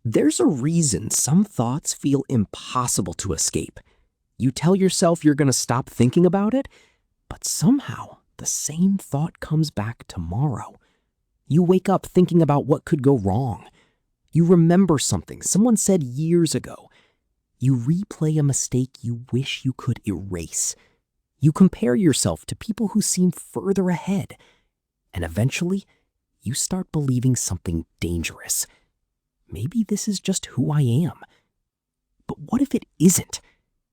There's a reason some thoughts feel impossible to escape. You tell yourself you're going to stop thinking about it, but somehow the same thought comes back tomorrow. You wake up thinking about what could go wrong. You remember something someone said years ago. You replay a mistake you wish you could erase. You compare yourself to people who seem further ahead. And eventually, you start believing something dangerous. Maybe this is just who I am. But what if it isn't?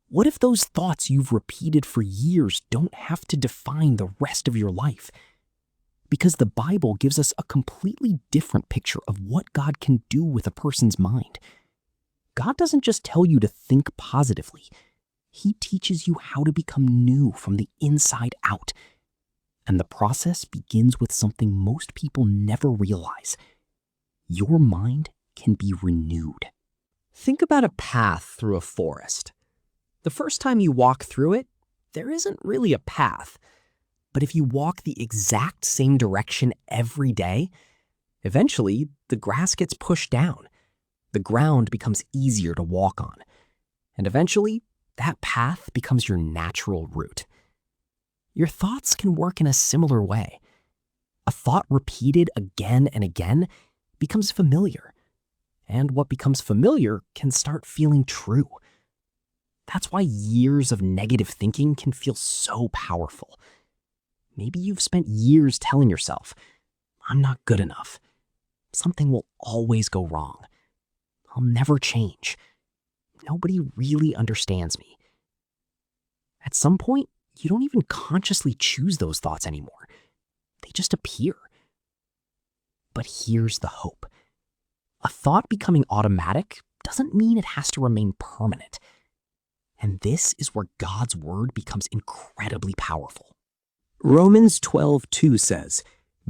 What if those thoughts you've repeated for years don't have to define the rest of your life? Because the Bible gives us a completely different picture of what God can do with a person's mind. God doesn't just tell you to think positively. He teaches you how to become new from the inside out. And the process begins with something most people never realize. Your mind can be renewed. Think about a path through a forest. The first time you walk through it, there isn't really a path. But if you walk the exact same direction every day, eventually the grass gets pushed down. The ground becomes easier to walk on. And eventually, that path becomes your natural route. Your thoughts can work in a similar way. A thought repeated again and again becomes familiar. And what becomes familiar can start feeling true. That's why years of negative thinking can feel so powerful. Maybe you've spent years telling yourself, I'm not good enough. Something will always go wrong. I'll never change. Nobody really understands me. At some point, you don't even consciously choose those thoughts anymore. They just appear. But here's the hope. A thought becoming automatic doesn't mean it has to remain permanent. And this is where God's word becomes incredibly powerful. Romans 12:2 says,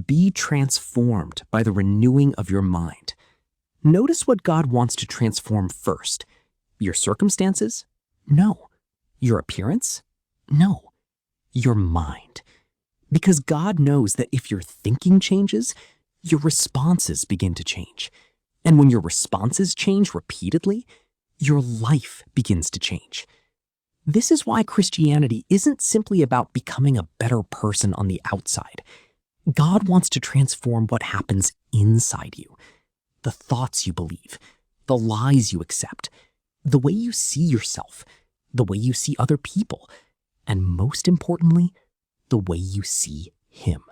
"Be transformed by the renewing of your mind." Notice what God wants to transform first. Your circumstances? No. Your appearance? No. Your mind. Because God knows that if your thinking changes, your responses begin to change. And when your responses change repeatedly, your life begins to change. This is why Christianity isn't simply about becoming a better person on the outside. God wants to transform what happens inside you. The thoughts you believe, the lies you accept, the way you see yourself, the way you see other people, and most importantly, the way you see Him.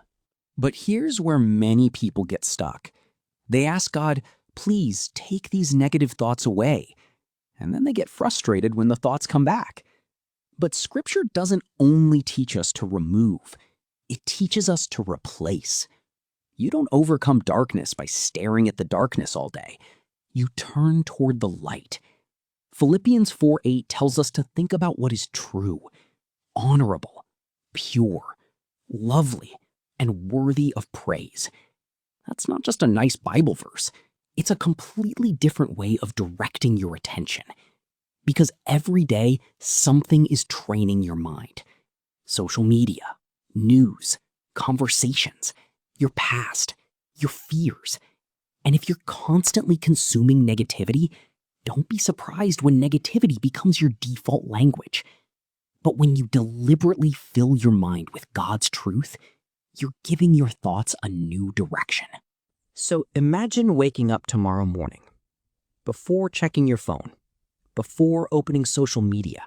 But here's where many people get stuck. They ask God, please take these negative thoughts away. And then they get frustrated when the thoughts come back. But Scripture doesn't only teach us to remove, it teaches us to replace. You don't overcome darkness by staring at the darkness all day. You turn toward the light. Philippians 4:8 tells us to think about what is true, honorable, pure, lovely, and worthy of praise. That's not just a nice Bible verse. It's a completely different way of directing your attention. Because every day, something is training your mind. Social media, news, conversations, your past, your fears. And if you're constantly consuming negativity, don't be surprised when negativity becomes your default language. But when you deliberately fill your mind with God's truth, you're giving your thoughts a new direction. So imagine waking up tomorrow morning, before checking your phone, before opening social media,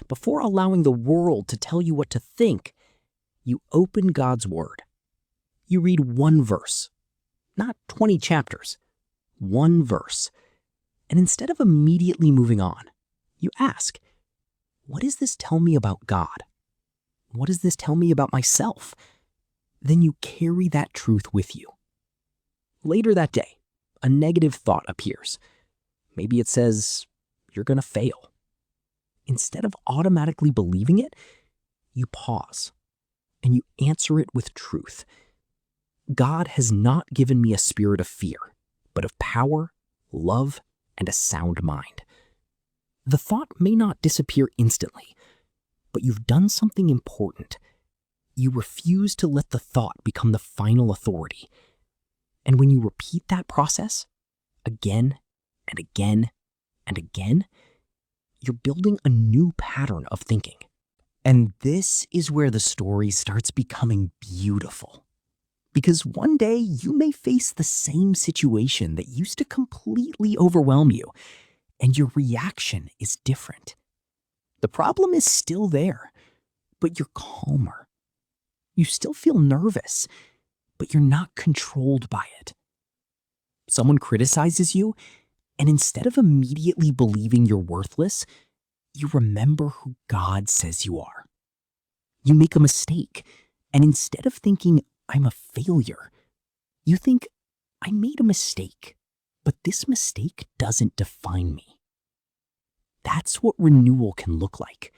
before allowing the world to tell you what to think, you open God's Word. You read one verse, not 20 chapters, one verse. And instead of immediately moving on, you ask, what does this tell me about God? What does this tell me about myself? Then you carry that truth with you. Later that day, a negative thought appears. Maybe it says, you're going to fail. Instead of automatically believing it, you pause and you answer it with truth. God has not given me a spirit of fear, but of power, love, and a sound mind. The thought may not disappear instantly, but you've done something important. You refuse to let the thought become the final authority. And when you repeat that process again and again and again, you're building a new pattern of thinking. And this is where the story starts becoming beautiful. Because one day you may face the same situation that used to completely overwhelm you, and your reaction is different. The problem is still there, but you're calmer. You still feel nervous, but you're not controlled by it. Someone criticizes you, and instead of immediately believing you're worthless, you remember who God says you are. You make a mistake, and instead of thinking, I'm a failure, you think, I made a mistake, but this mistake doesn't define me. That's what renewal can look like.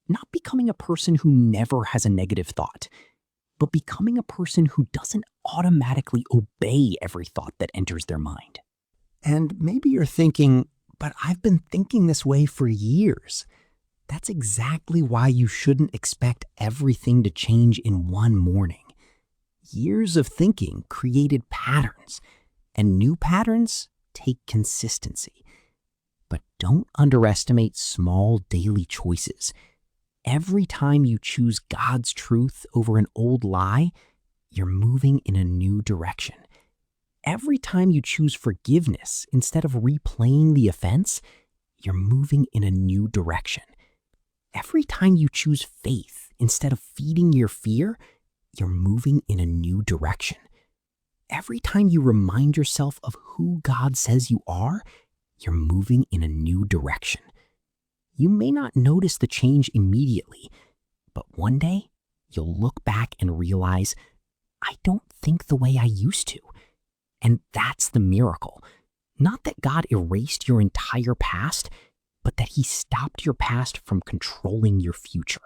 Not becoming a person who never has a negative thought, but becoming a person who doesn't automatically obey every thought that enters their mind. And maybe you're thinking, but I've been thinking this way for years. That's exactly why you shouldn't expect everything to change in one morning. Years of thinking created patterns, and new patterns take consistency. But don't underestimate small daily choices. Every time you choose God's truth over an old lie, you're moving in a new direction. Every time you choose forgiveness instead of replaying the offense, you're moving in a new direction. Every time you choose faith instead of feeding your fear, you're moving in a new direction. Every time you remind yourself of who God says you are, you're moving in a new direction. You may not notice the change immediately, but one day you'll look back and realize, I don't think the way I used to. And that's the miracle. Not that God erased your entire past, but that He stopped your past from controlling your future.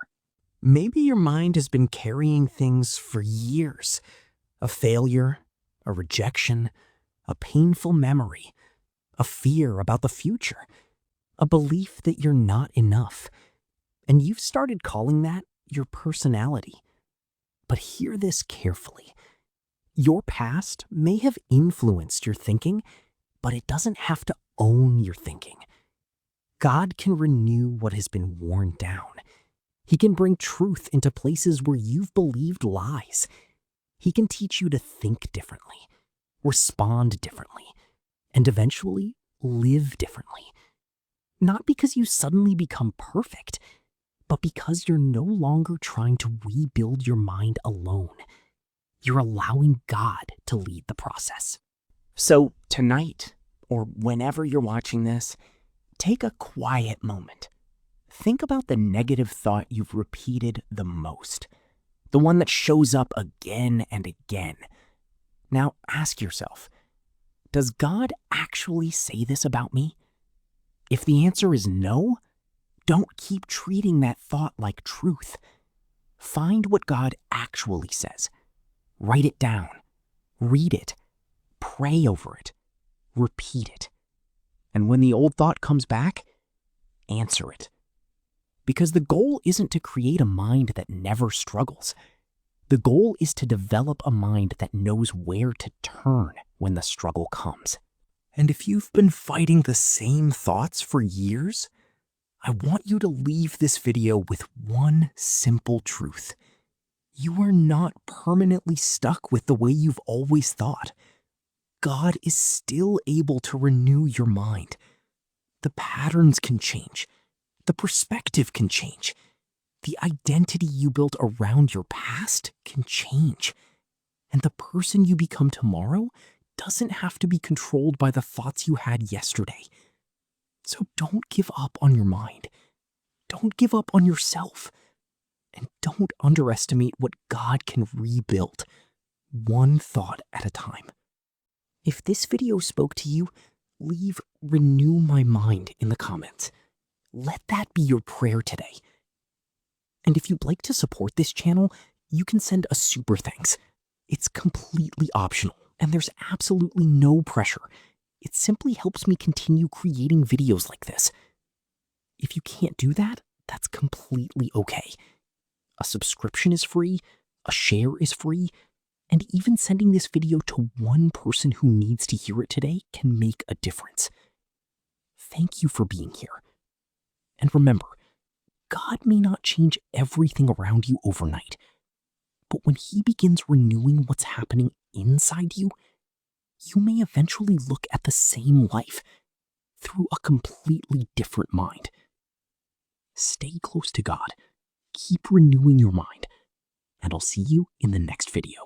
Maybe your mind has been carrying things for years. A failure, a rejection, a painful memory, a fear about the future, a belief that you're not enough. And you've started calling that your personality. But hear this carefully. Your past may have influenced your thinking, but it doesn't have to own your thinking. God can renew what has been worn down. He can bring truth into places where you've believed lies. He can teach you to think differently, respond differently, and eventually live differently. Not because you suddenly become perfect, but because you're no longer trying to rebuild your mind alone. You're allowing God to lead the process. So tonight, or whenever you're watching this, take a quiet moment. Think about the negative thought you've repeated the most, the one that shows up again and again. Now ask yourself, does God actually say this about me? If the answer is no, don't keep treating that thought like truth. Find what God actually says. Write it down, read it, pray over it, repeat it. And when the old thought comes back, answer it. Because the goal isn't to create a mind that never struggles. The goal is to develop a mind that knows where to turn when the struggle comes. And if you've been fighting the same thoughts for years, I want you to leave this video with one simple truth. You are not permanently stuck with the way you've always thought. God is still able to renew your mind. The patterns can change. The perspective can change. The identity you built around your past can change. And the person you become tomorrow doesn't have to be controlled by the thoughts you had yesterday. So don't give up on your mind. Don't give up on yourself. And don't underestimate what God can rebuild, one thought at a time. If this video spoke to you, leave "renew my mind" in the comments. Let that be your prayer today. And if you'd like to support this channel, you can send a super thanks. It's completely optional, and there's absolutely no pressure. It simply helps me continue creating videos like this. If you can't do that, that's completely okay. A subscription is free, a share is free, and even sending this video to one person who needs to hear it today can make a difference. thank you for being here. And remember, God may not change everything around you overnight, but when He begins renewing what's happening inside you, you may eventually look at the same life through a completely different mind. Stay close to God, keep renewing your mind, and I'll see you in the next video.